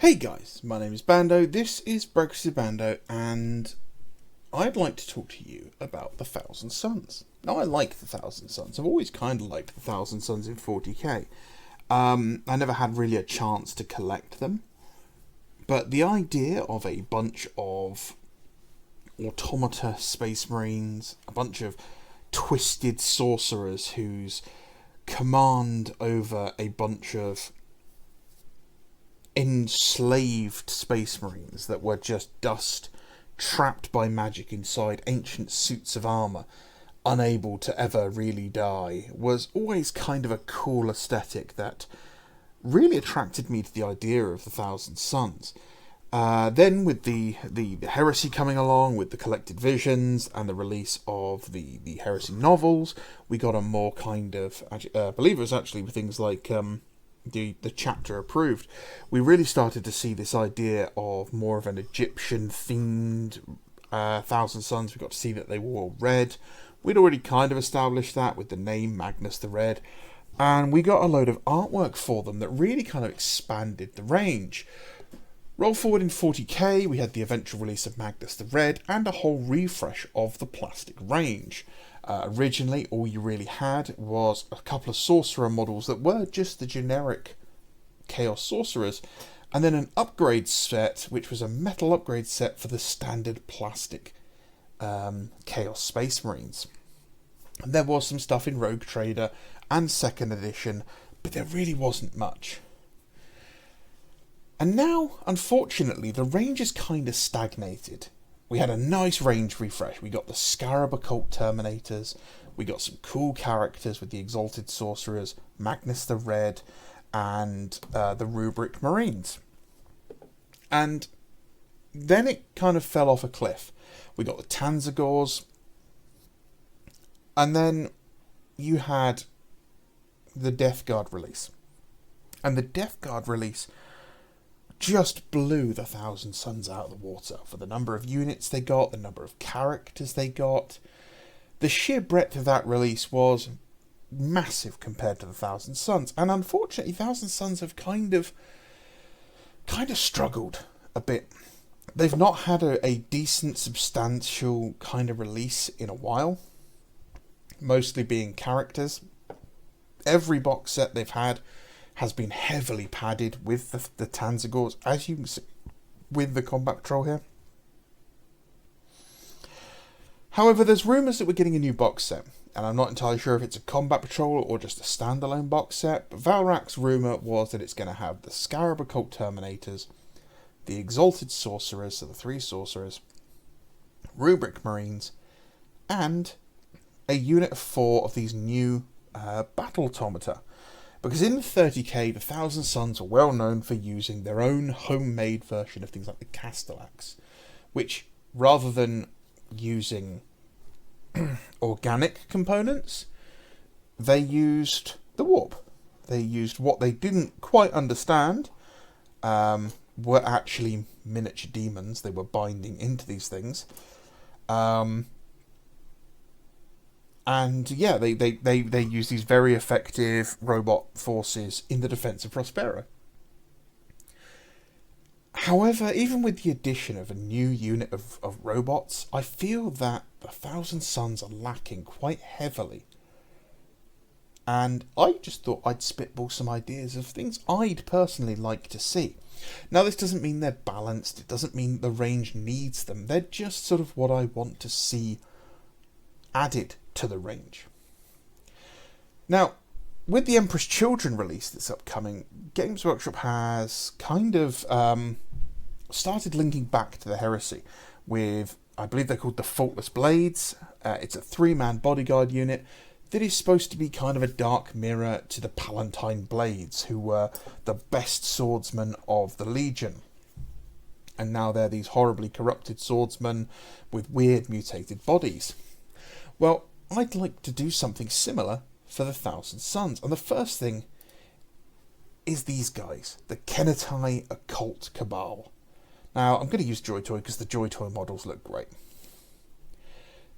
Hey guys, my name is Bando, this is Breakfast with Bando, and I'd like to talk to you about the Thousand Suns. Now, I like the Thousand Suns. I've always kind of liked the Thousand Suns in 40k. I never had really a chance to collect them, but the idea of a bunch of automata space marines, a bunch of twisted sorcerers whose command over a bunch of enslaved space marines that were just dust, trapped by magic inside ancient suits of armour, unable to ever really die, was always kind of a cool aesthetic that really attracted me to the idea of the Thousand Suns. Then with the Heresy coming along, with the Collected Visions and the release of the Heresy novels, we got a more kind of, I believe it was actually with things like the chapter approved, we really started to see this idea of more of an Egyptian themed Thousand Suns. We got to see that they wore red. We'd already kind of established that with the name Magnus the Red, and we got a load of artwork for them that really kind of expanded the range. Roll forward in 40k, we had the eventual release of Magnus the Red and a whole refresh of the plastic range. Originally, all you really had was a couple of sorcerer models that were just the generic Chaos Sorcerers, and then an upgrade set, which was a metal upgrade set for the standard plastic Chaos Space Marines. And there was some stuff in Rogue Trader and 2nd edition, but there really wasn't much. And now, unfortunately, the range is kind of stagnated. We had a nice range refresh. We got the Scarab Occult Terminators. We got some cool characters with the Exalted Sorcerers, Magnus the Red, and the Rubric Marines. And then it kind of fell off a cliff. We got the Tanzagors. And then you had the Death Guard release. And the Death Guard release just blew the Thousand Suns out of the water for the number of units they got, the number of characters they got. The sheer breadth of that release was massive compared to the Thousand Suns, and unfortunately Thousand Suns have kind of struggled a bit. They've not had a decent, substantial kind of release in a while, mostly being characters. Every box set they've had has been heavily padded with the Tanzagors, as you can see with the Combat Patrol here. However, there's rumours that we're getting a new box set, and I'm not entirely sure if it's a Combat Patrol or just a standalone box set, but Valrak's rumour was that it's going to have the Scarab Occult Terminators, the Exalted Sorcerers, so the 3 Sorcerers, Rubric Marines, and a unit of 4 of these new Battle Automata. Because in 30k, the Thousand Suns are well known for using their own homemade version of things like the Castellax, which, rather than using organic components, they used the warp. They used what they didn't quite understand, were actually miniature demons they were binding into these things. And yeah, they use these very effective robot forces in the defense of Prospero. However, even with the addition of a new unit of robots, I feel that the Thousand Suns are lacking quite heavily. And I just thought I'd spitball some ideas of things I'd personally like to see. Now, this doesn't mean they're balanced, it doesn't mean the range needs them, they're just sort of what I want to see added to the range. Now, with the Emperor's Children release that's upcoming, Games Workshop has kind of started linking back to the Heresy with, I believe they're called the Faultless Blades. It's a 3-man bodyguard unit that is supposed to be kind of a dark mirror to the Palatine Blades, who were the best swordsmen of the Legion. And now they're these horribly corrupted swordsmen with weird mutated bodies. Well, I'd like to do something similar for the Thousand Suns. And the first thing is these guys, the Kennetai Occult Cabal. Now, I'm going to use Joy Toy because the Joy Toy models look great.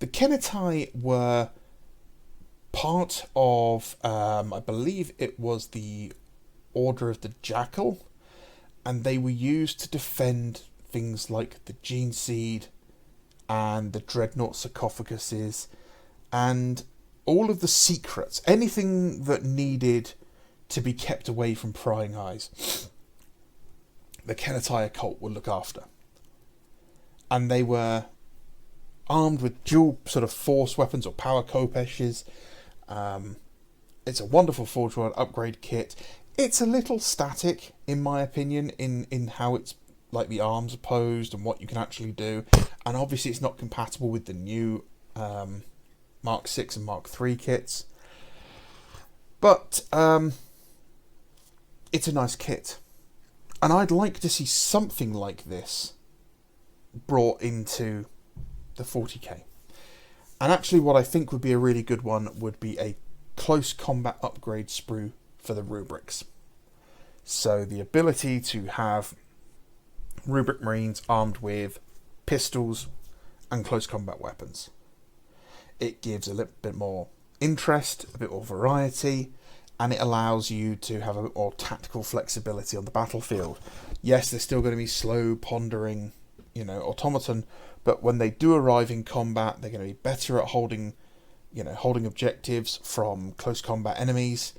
The Kennetai were part of, I believe it was the Order of the Jackal, and they were used to defend things like the Gene Seed and the Dreadnought sarcophaguses and all of the secrets, anything that needed to be kept away from prying eyes, the Kennetai cult would look after. And they were armed with dual sort of force weapons or power kopeshes. It's a wonderful Forge World upgrade kit. It's a little static, in my opinion, in how it's like the arms are posed and what you can actually do. And obviously it's not compatible with the new Mark 6 and Mark 3 kits. But it's a nice kit. And I'd like to see something like this brought into the 40k. And actually what I think would be a really good one would be a close combat upgrade sprue for the rubrics. So the ability to have rubric marines armed with pistols and close combat weapons. It gives a little bit more interest, a bit more variety, and it allows you to have a bit more tactical flexibility on the battlefield. Yes, they're still going to be slow, pondering, automaton, but when they do arrive in combat, they're going to be better at holding objectives from close combat enemies.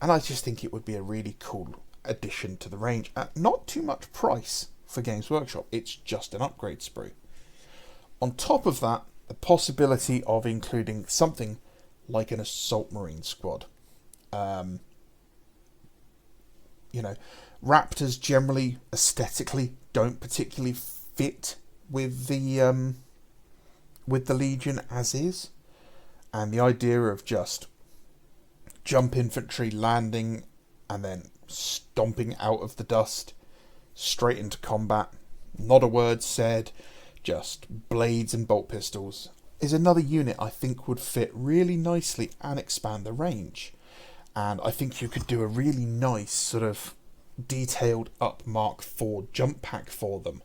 And I just think it would be a really cool addition to the range at not too much price for Games Workshop. It's just an upgrade sprue. On top of that, the possibility of including something like an assault marine squad. Raptors generally aesthetically don't particularly fit with the Legion as is, and the idea of just jump infantry landing and then stomping out of the dust straight into combat, not a word said, just blades and bolt pistols, is another unit I think would fit really nicely and expand the range. And I think you could do a really nice sort of detailed up Mark IV jump pack for them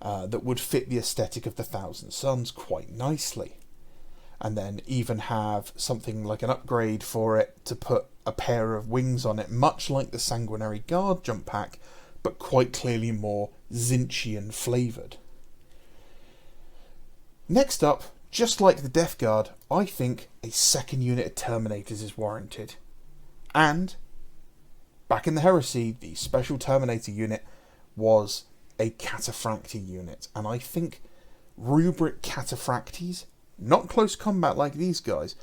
that would fit the aesthetic of the Thousand Suns quite nicely. And then even have something like an upgrade for it to put a pair of wings on it, much like the Sanguinary Guard jump pack, but quite clearly more Zinchian flavoured. Next up, just like the Death Guard, I think a second unit of Terminators is warranted. And back in the Heresy, the Special Terminator unit was a Catafracti unit, and I think rubric Cataphracties, not close combat like these guys,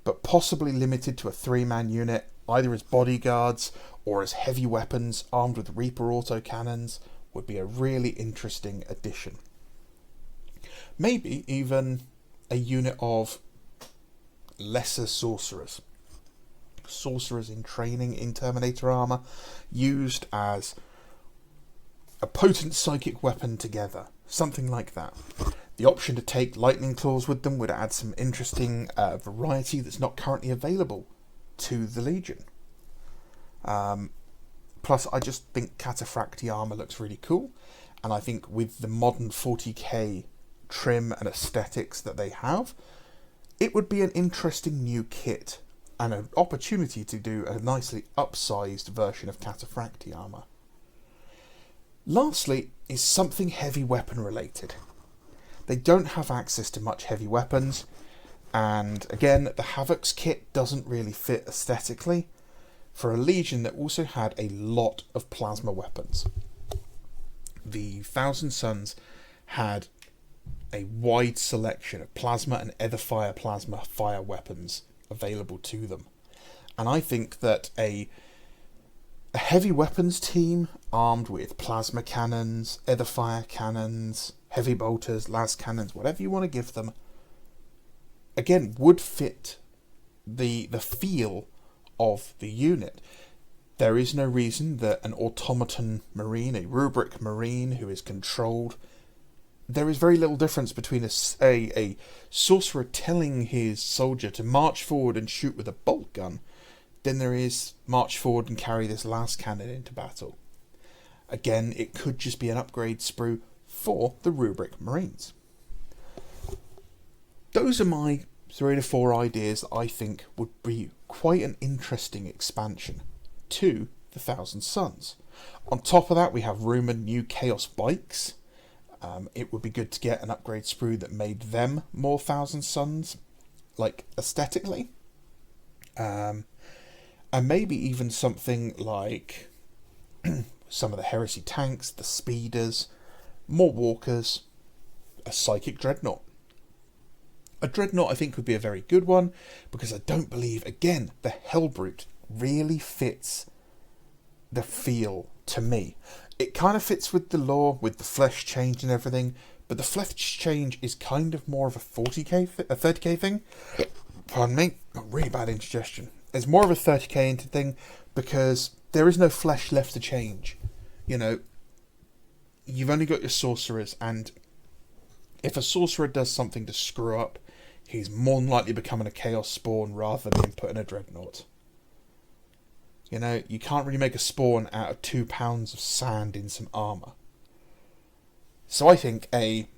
but possibly limited to a 3-man unit, either as bodyguards or as heavy weapons armed with Reaper autocannons, would be a really interesting addition. Maybe even a unit of lesser sorcerers. Sorcerers in training in Terminator armour, used as a potent psychic weapon together. Something like that. The option to take lightning claws with them would add some interesting variety that's not currently available to the Legion. Plus, I just think Cataphracti armour looks really cool, and I think with the modern 40k trim and aesthetics that they have, it would be an interesting new kit and an opportunity to do a nicely upsized version of Cataphracti armour. Lastly is something heavy weapon related. They don't have access to much heavy weapons, and again, the Havoc's kit doesn't really fit aesthetically for a Legion that also had a lot of plasma weapons. The Thousand Suns had a wide selection of plasma and Etherfire plasma fire weapons available to them. And I think that a heavy weapons team armed with plasma cannons, Etherfire cannons, heavy bolters, las cannons, whatever you want to give them, again, would fit the feel of the unit. There is no reason that an automaton marine, a rubric marine who is controlled, there is very little difference between a sorcerer telling his soldier to march forward and shoot with a bolt gun than there is march forward and carry this las cannon into battle. Again, it could just be an upgrade sprue for the rubric marines. Those are my 3 to 4 ideas that I think would be quite an interesting expansion to the Thousand Suns. On top of that, we have rumoured new Chaos bikes. It would be good to get an upgrade sprue that made them more Thousand Suns, like aesthetically. And maybe even something like some of the Heresy tanks, the speeders, more walkers, a Psychic Dreadnought. A Dreadnought I think would be a very good one, because I don't believe, again, the Hellbrute really fits the feel to me. It kind of fits with the lore, with the flesh change and everything, but the flesh change is kind of more of a 30k thing. Pardon me, really bad indigestion. It's more of a 30k thing because there is no flesh left to change. You know, you've only got your sorcerers, and if a sorcerer does something to screw up, he's more than likely becoming a chaos spawn rather than being put in a dreadnought. You know, you can't really make a spawn out of 2 pounds of sand in some armour. So I think a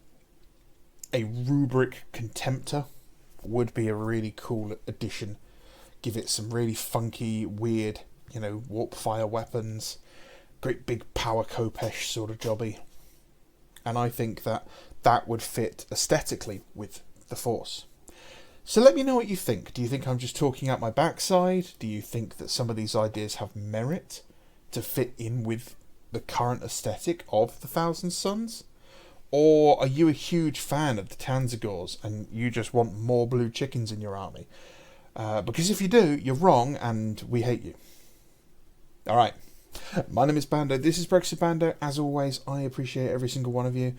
rubric contemptor would be a really cool addition. Give it some really funky, weird, you know, warp fire weapons, great big power Kopesh sort of jobby. And I think that would fit aesthetically with the Force. So let me know what you think. Do you think I'm just talking out my backside? Do you think that some of these ideas have merit to fit in with the current aesthetic of the Thousand Suns? Or are you a huge fan of the Tanzagors and you just want more blue chickens in your army? Because if you do, you're wrong and we hate you. Alright, my name is Bando, this is Brexit Bando. As always, I appreciate every single one of you,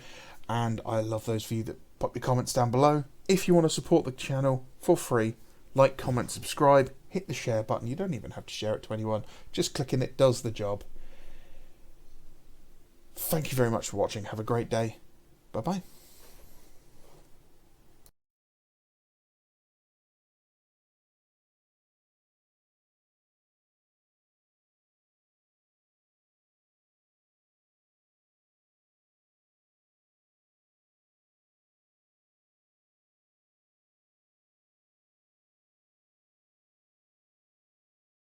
and I love those of you that pop your comments down below. If you want to support the channel for free, like, comment, subscribe, hit the share button. You don't even have to share it to anyone. Just clicking it does the job. Thank you very much for watching. Have a great day. Bye-bye.